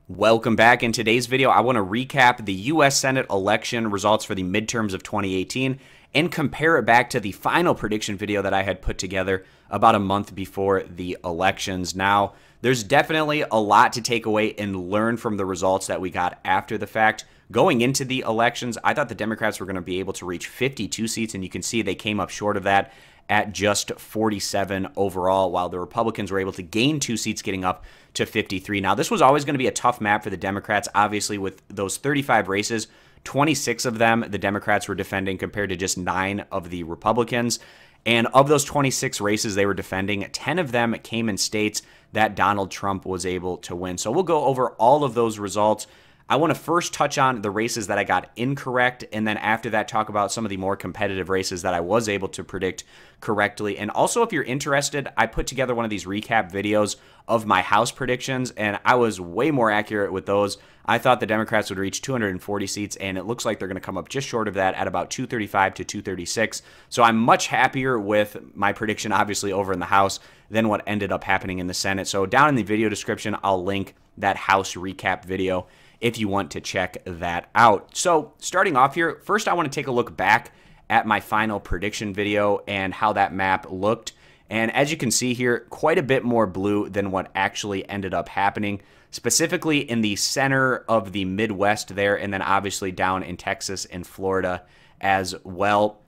Welcome back. In today's video, I want to recap the U.S. Senate election results for the midterms of 2018 and compare it back to the final prediction video that I had put together about a month before the elections. Now, there's definitely a lot to take away and learn from the results that we got after the fact. Going into the elections, I thought the Democrats were going to be able to reach 52 seats, and you can see they came up short of that at just 47 overall, while the Republicans were able to gain 2 seats, getting up to 53. Now, this was always going to be a tough map for the Democrats. Obviously, with those 35 races, 26 of them the Democrats were defending compared to just 9 of the Republicans. And of those 26 races they were defending, 10 of them came in states that Donald Trump was able to win. So we'll go over all of those results. I want to first touch on the races that I got incorrect, and then after that talk about some of the more competitive races that I was able to predict correctly. And also, if you're interested, I put together one of these recap videos of my House predictions, and I was way more accurate with those. I thought the Democrats would reach 240 seats, and it looks like they're going to come up just short of that at about 235 to 236. So I'm much happier with my prediction, obviously, over in the House than what ended up happening in the Senate. So down in the video description, I'll link that House recap video if you want to check that out. So starting off here, first I want to take a look back at my final prediction video and how that map looked. And as you can see here, quite a bit more blue than what actually ended up happening, specifically in the center of the Midwest there, and then obviously down in Texas and Florida as well.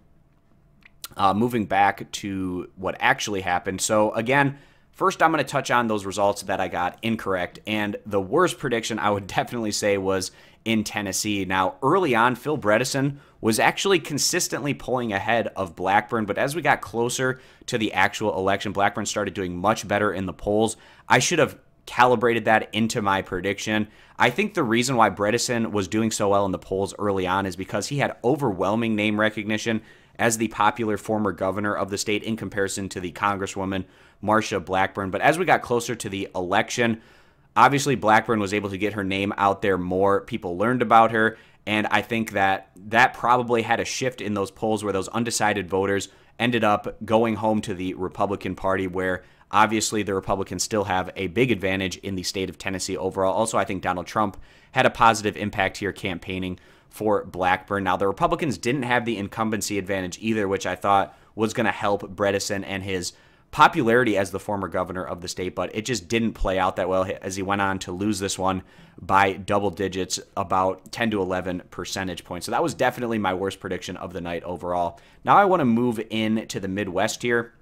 Moving back to what actually happened. So again, first, I'm going to touch on those results that I got incorrect, and the worst prediction I would definitely say was in Tennessee. Now, early on, Phil Bredesen was actually consistently pulling ahead of Blackburn, but as we got closer to the actual election, Blackburn started doing much better in the polls. I should have calibrated that into my prediction. I think the reason why Bredesen was doing so well in the polls early on is because he had overwhelming name recognition as the popular former governor of the state in comparison to the Congresswoman Marsha Blackburn. But as we got closer to the election, obviously Blackburn was able to get her name out there more. People learned about her, and I think that that probably had a shift in those polls where those undecided voters ended up going home to the Republican Party, where obviously the Republicans still have a big advantage in the state of Tennessee overall. Also, I think Donald Trump had a positive impact here campaigning for Blackburn. Now, the Republicans didn't have the incumbency advantage either, which I thought was going to help Bredesen and his popularity as the former governor of the state, but it just didn't play out that well as he went on to lose this one by double digits, about 10 to 11 percentage points. So that was definitely my worst prediction of the night overall. Now I want to move into the Midwest here,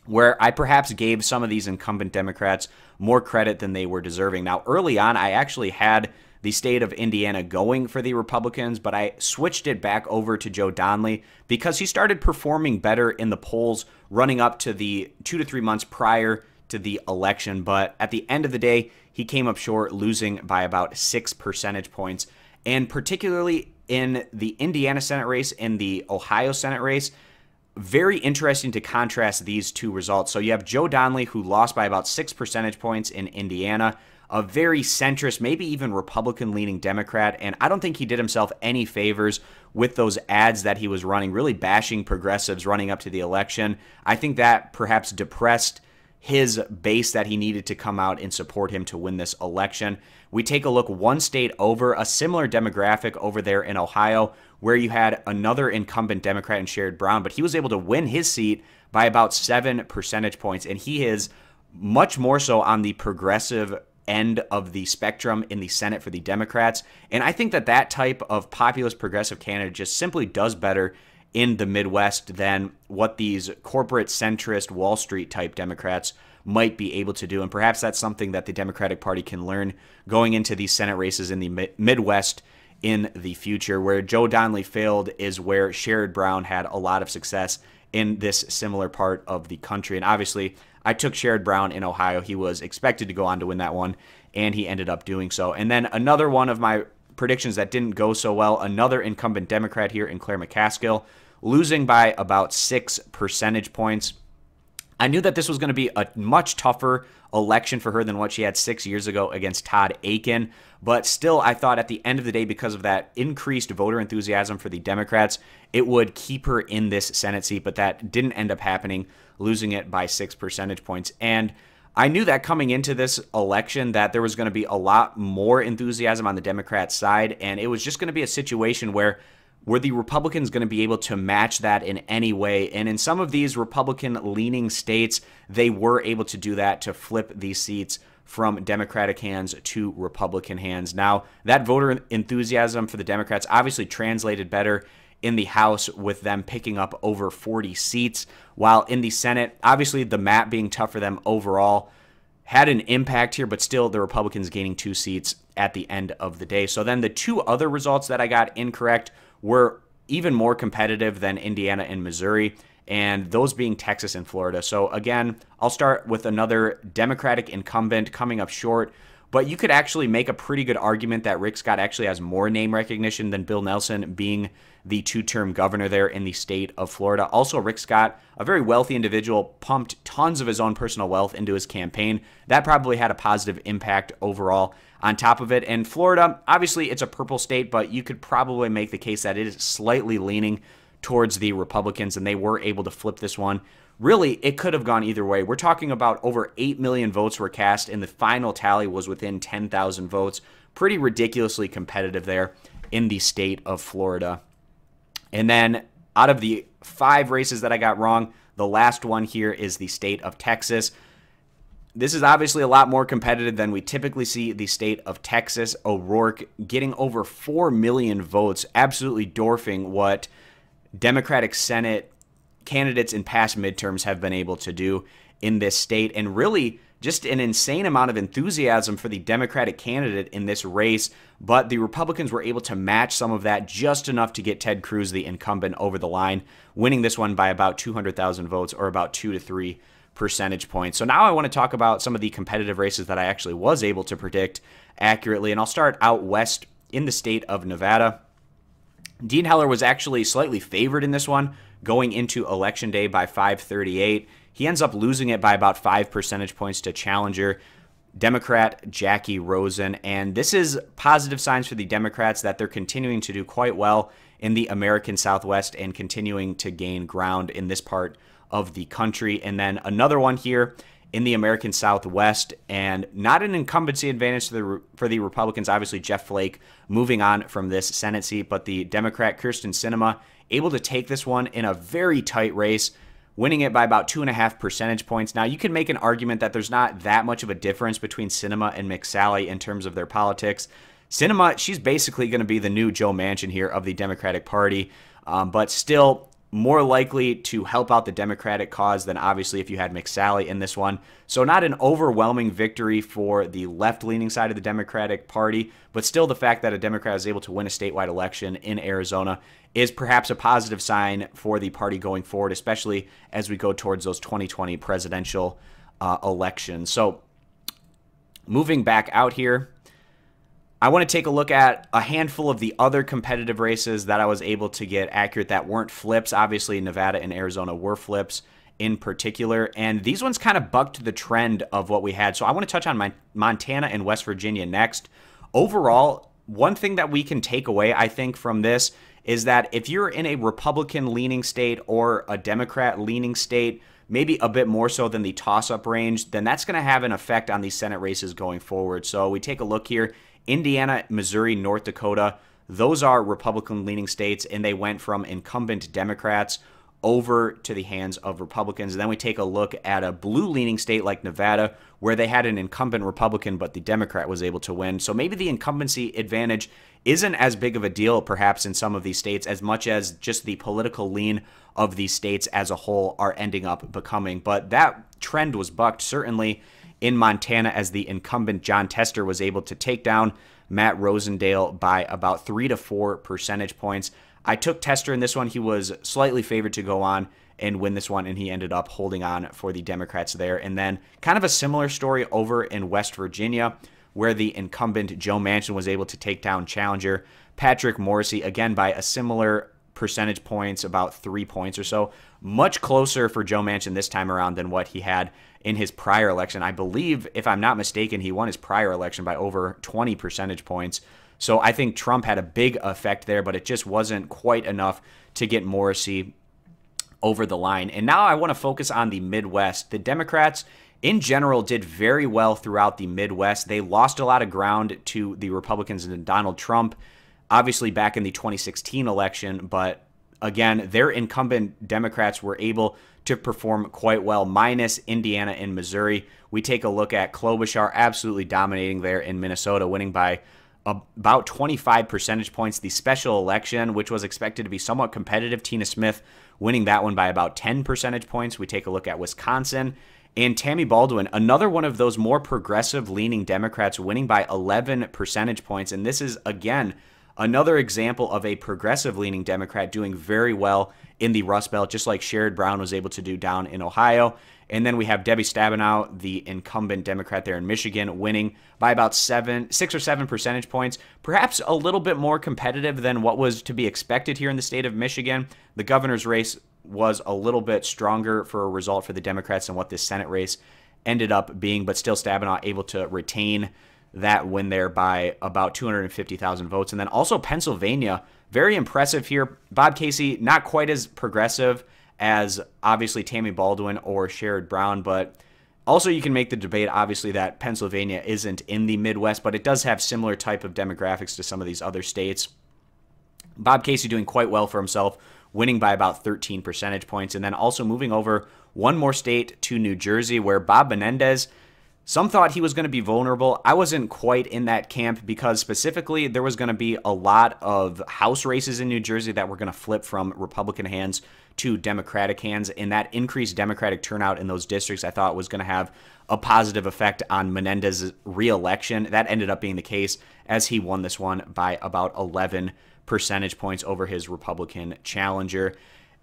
where I perhaps gave some of these incumbent Democrats more credit than they were deserving. Now, early on, I actually had the state of Indiana going for the Republicans, but I switched it back over to Joe Donnelly because he started performing better in the polls running up to the 2 to 3 months prior to the election. But at the end of the day, he came up short, losing by about 6 percentage points. And particularly in the Indiana Senate race and the Ohio Senate race, very interesting to contrast these two results. So you have Joe Donnelly, who lost by about 6 percentage points in Indiana, a very centrist, maybe even Republican-leaning Democrat, and I don't think he did himself any favors with those ads that he was running, really bashing progressives running up to the election. I think that perhaps depressed his base that he needed to come out and support him to win this election. We take a look one state over, a similar demographic over there in Ohio, where you had another incumbent Democrat in Sherrod Brown, but he was able to win his seat by about 7 percentage points, and he is much more so on the progressive end of the spectrum in the Senate for the Democrats. And I think that that type of populist progressive candidate just simply does better in the Midwest than what these corporate centrist Wall Street type Democrats might be able to do. And perhaps that's something that the Democratic Party can learn going into these Senate races in the Midwest in the future. Where Joe Donnelly failed is where Sherrod Brown had a lot of success in this similar part of the country. And obviously, I took Sherrod Brown in Ohio. He was expected to go on to win that one, and he ended up doing so. And then another one of my predictions that didn't go so well, another incumbent Democrat here in Claire Mccaskill, losing by about 6 percentage points. I knew that this was going to be a much tougher election for her than what she had 6 years ago against Todd Akin, but still I thought at the end of the day, because of that increased voter enthusiasm for the Democrats, it would keep her in this Senate seat, but that didn't end up happening, losing it by 6 percentage points. And I knew that coming into this election that there was going to be a lot more enthusiasm on the Democrat side, and it was just going to be a situation where were the Republicans going to be able to match that in any way? And in some of these Republican-leaning states, they were able to do that to flip these seats from Democratic hands to Republican hands. Now, that voter enthusiasm for the Democrats obviously translated better in the House with them picking up over 40 seats, while in the Senate, obviously the map being tough for them overall had an impact here, but still the Republicans gaining 2 seats at the end of the day. So then the 2 other results that I got incorrect were even more competitive than Indiana and Missouri, and those being Texas and Florida. So again, I'll start with another Democratic incumbent coming up short, but you could actually make a pretty good argument that Rick Scott actually has more name recognition than Bill Nelson, being the 2-term governor there in the state of Florida. Also, Rick Scott, a very wealthy individual, pumped tons of his own personal wealth into his campaign. That probably had a positive impact overall on top of it. And Florida, obviously it's a purple state, but you could probably make the case that it is slightly leaning towards the Republicans, and they were able to flip this one. Really, it could have gone either way. We're talking about over 8 million votes were cast, and the final tally was within 10,000 votes. Pretty ridiculously competitive there in the state of Florida. And then out of the 5 races that I got wrong, the last one here is the state of Texas. This is obviously a lot more competitive than we typically see the state of Texas. O'Rourke getting over 4 million votes, absolutely dwarfing what Democratic Senate candidates in past midterms have been able to do in this state, and really just an insane amount of enthusiasm for the Democratic candidate in this race, but the Republicans were able to match some of that just enough to get Ted Cruz, the incumbent, over the line, winning this one by about 200,000 votes, or about 2 to 3 percentage points. So now I want to talk about some of the competitive races that I actually was able to predict accurately, and I'll start out west in the state of Nevada. Dean Heller was actually slightly favored in this one going into Election Day by FiveThirtyEight. He ends up losing it by about 5 percentage points to challenger Democrat Jackie Rosen. And this is positive signs for the Democrats that they're continuing to do quite well in the American Southwest and continuing to gain ground in this part of the country. And then another one here in the American Southwest, and not an incumbency advantage for the Republicans. Obviously, Jeff Flake moving on from this Senate seat, but the Democrat Krysten Sinema able to take this one in a very tight race, winning it by about 2.5 percentage points. Now, you can make an argument that there's not that much of a difference between Sinema and Mccaskill in terms of their politics. Sinema, she's basically going to be the new Joe Manchin here of the Democratic Party, but still more likely to help out the Democratic cause than obviously if you had Mccaskill in this one. So not an overwhelming victory for the left-leaning side of the Democratic Party, but still the fact that a Democrat is able to win a statewide election in Arizona is perhaps a positive sign for the party going forward, especially as we go towards those 2020 presidential elections. So moving back out here, I want to take a look at a handful of the other competitive races that I was able to get accurate that weren't flips. Obviously, Nevada and Arizona were flips in particular, and these ones kind of bucked the trend of what we had. So I want to touch on Montana and West Virginia next. Overall, one thing that we can take away, I think, from this is that if you're in a Republican-leaning state or a Democrat-leaning state, maybe a bit more so than the toss-up range, then that's going to have an effect on these Senate races going forward. So we take a look here. Indiana, Missouri, North Dakota, those are Republican-leaning states, and they went from incumbent Democrats over to the hands of Republicans. And then we take a look at a blue-leaning state like Nevada, where they had an incumbent Republican, but the Democrat was able to win. So maybe the incumbency advantage isn't as big of a deal, perhaps, in some of these states, as much as just the political lean of these states as a whole are ending up becoming. But that trend was bucked, certainly, in Montana, as the incumbent John Tester was able to take down Matt Rosendale by about 3 to 4 percentage points. I took Tester in this one. He was slightly favored to go on and win this one, and he ended up holding on for the Democrats there. And then kind of a similar story over in West Virginia, where the incumbent Joe Manchin was able to take down challenger Patrick Morrisey, again by a similar percentage points, about 3 points or so. Much closer for Joe Manchin this time around than what he had in his prior election. I believe, if I'm not mistaken, he won his prior election by over 20 percentage points. So I think Trump had a big effect there, but it just wasn't quite enough to get Morrisey over the line. And now I want to focus on the Midwest. The Democrats in general did very well throughout the Midwest. They lost a lot of ground to the Republicans and Donald Trump, obviously back in the 2016 election, but again, their incumbent Democrats were able to perform quite well, minus Indiana and Missouri. We take a look at Klobuchar absolutely dominating there in Minnesota, winning by about 25 percentage points. The special election, which was expected to be somewhat competitive, Tina Smith winning that one by about 10 percentage points. We take a look at Wisconsin. And Tammy Baldwin, another one of those more progressive-leaning Democrats, winning by 11 percentage points. And this is, again, another example of a progressive-leaning Democrat doing very well in the Rust Belt, just like Sherrod Brown was able to do down in Ohio. And then we have Debbie Stabenow, the incumbent Democrat there in Michigan, winning by about 6 or 7 percentage points. Perhaps a little bit more competitive than what was to be expected here in the state of Michigan. The governor's race was a little bit stronger for a result for the Democrats than what this Senate race ended up being, but still Stabenow able to retain that win there by about 250,000 votes. And then also Pennsylvania, very impressive here. Bob Casey, not quite as progressive as obviously Tammy Baldwin or Sherrod Brown, but also you can make the debate, obviously, that Pennsylvania isn't in the Midwest, but it does have similar type of demographics to some of these other states. Bob Casey doing quite well for himself, winning by about 13 percentage points. And then also moving over one more state to New Jersey, where Bob Menendez, some thought he was going to be vulnerable. I wasn't quite in that camp because specifically there was going to be a lot of House races in New Jersey that were going to flip from Republican hands to Democratic hands. And that increased Democratic turnout in those districts I thought was going to have a positive effect on Menendez's re-election. That ended up being the case as he won this one by about 11 percentage points over his Republican challenger.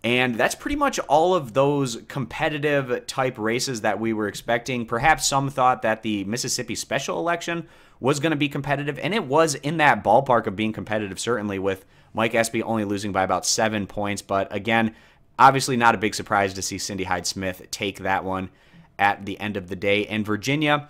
And that's pretty much all of those competitive type races that we were expecting. Perhaps some thought that the Mississippi special election was going to be competitive, and it was in that ballpark of being competitive, certainly, with Mike Espy only losing by about 7 points. But again, obviously not a big surprise to see Cindy Hyde-Smith take that one at the end of the day. And Virginia,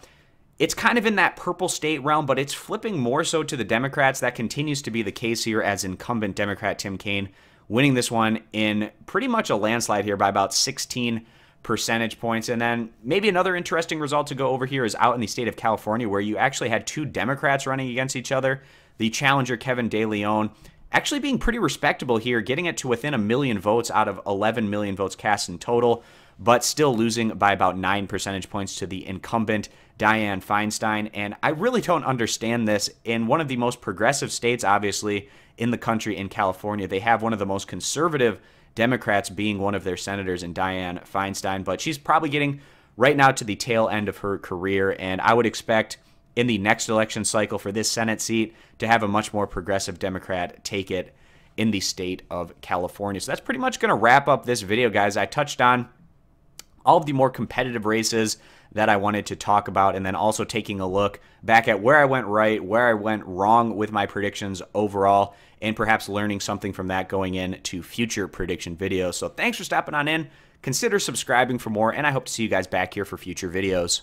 it's kind of in that purple state realm, but it's flipping more so to the Democrats. That continues to be the case here as incumbent Democrat Tim Kaine winning this one in pretty much a landslide here by about 16 percentage points. And then maybe another interesting result to go over here is out in the state of California, where you actually had two Democrats running against each other. The challenger, Kevin De Leon, actually being pretty respectable here, getting it to within 1 million votes out of 11 million votes cast in total, but still losing by about 9 percentage points to the incumbent Dianne Feinstein. And I really don't understand this. In one of the most progressive states, obviously, in the country, in California, they have one of the most conservative Democrats being one of their senators in Dianne Feinstein, but she's probably getting right now to the tail end of her career, and I would expect in the next election cycle for this Senate seat to have a much more progressive Democrat take it in the state of California. So that's pretty much going to wrap up this video, guys. I touched on all of the more competitive races that I wanted to talk about, and then also taking a look back at where I went right, where I went wrong with my predictions overall, and perhaps learning something from that going into future prediction videos. So thanks for stopping on in. Consider subscribing for more, and I hope to see you guys back here for future videos.